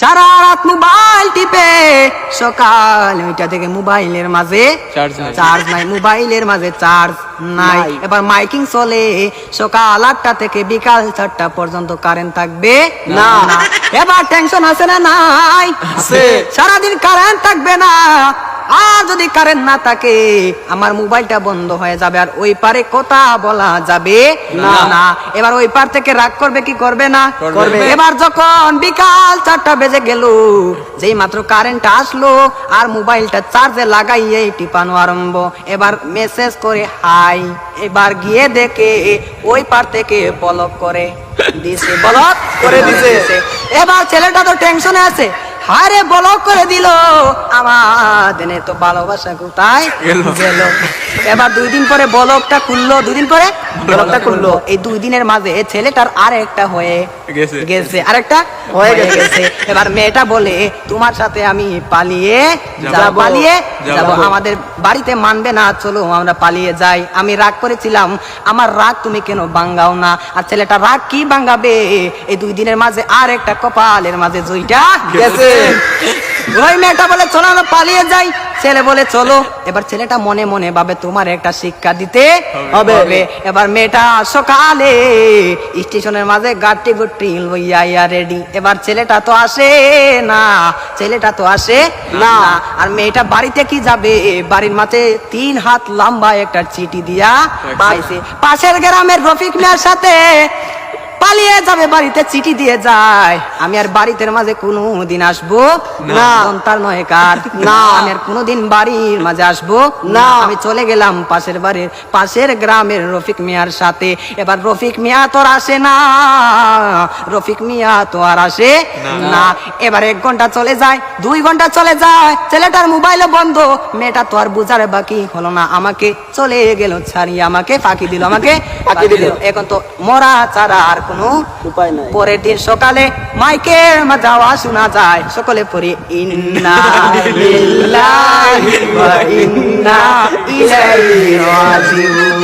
সারা রাত মোবাইল টিপে সকাল 9টা থেকে মোবাইলের মাঝে চার্জ নাই, মোবাইলের মাঝে চার্জ নাই। এবার মাইকিং চলে সকাল 8টা থেকে বিকাল 4টা পর্যন্ত কারেন্ট থাকবে না। এবার টেনশন আছে না নাই? সারাদিন কারেন্ট থাকবে না, আর যদি কারেন্ট না থাকে আমার মোবাইলটা বন্ধ হয়ে যাবে, আর ওই পারে কথা বলা যাবে না। এবার ওই পার থেকে রাগ করবে কি করবে না? করবে। এবার যখন বিকাল 4টা বেজে গেল, যেই মাত্র কারেন্ট আসলো আর মোবাইলটা চার্জে লাগাইয়ে টিপানো আরম্ভ, এবার মেসেজ করে হাই। এবার গিয়ে দেখে ওই পার থেকে ব্লক করে দিছে, ব্লক করে দিছে। এবার ছেলেটা তো টেনশনে আছে, হারে ব্লক করে দিল, আমাদের তো ভালোবাসা কোথায় গেল। এবার 2 দিন পরে ব্লকটা খুললো, 2 দিন পরে ব্লকটা খুললো। এই 2 দিনের মাঝে ছেলেটার আরেকটা হয়ে গেছে, আরেকটা হয়ে গেছে। এবার মেয়েটা বলে তোমার সাথে আমি পালিয়ে যাব, আমাদের বাড়িতে মানবে না, চলো আমরা পালিয়ে যাই। আমি রাগ করেছিলাম, আমার রাগ তুমি কেন ভাঙাও না? আর ছেলেটা রাগ কি ভাঙাবে, এই 2 দিনের মাঝে আর একটা কপালের মাঝে জয়টা গেছে। ওই মেয়েটা বলে চলো আমরা পালিয়ে যাই, ছেলে বলে চলো। এবার ছেলেটা মনে মনে ভাবে তোমার একটা শিক্ষা দিতে হবে। এবার মেয়েটা সকালে স্টেশনের মাঝে গাড়ি গুটি লইয়া রেডি। এবার ছেলেটা তো আসে না, আর মেয়েটা বাড়িতে কি যাবে, বাড়ির মাঝে 3 হাত লম্বা একটা চিঠি দিয়া পাইছে। পাশের গ্রামের রফিক মিয়ার সাথে পালিয়ে যাবে, বাড়িতে চিঠি দিয়ে যায়, আমি আর বাড়িতে মাঝে কোনোদিন আসবো না। তার নয় কার না, আমি আর কোনোদিন বাড়ির মাঝে আসবো না। আমি চলে গেলাম পাশের গ্রামের রফিক মিয়ার সাথে। এবার রফিক মিয়া তো আর আসে না, এবার 1 ঘন্টা চলে যায়, 2 ঘন্টা চলে যায়, ছেলেটার মোবাইলে বন্ধ। মেয়েটা তো আর বুঝার বাকি হলো না, আমাকে চলে গেল ছাড়িয়ে, আমাকে ফাঁকি দিল। এখন তো মরা ছাড়া আর কোনো উপায় নাই। পরের দিন সকালে মাইকের মাঝে আওয়াজ শোনা যায়, সকলে পড়ে ইন্না লিল্লাহি ওয়া ইন্না ইলাইহি রাজিউন।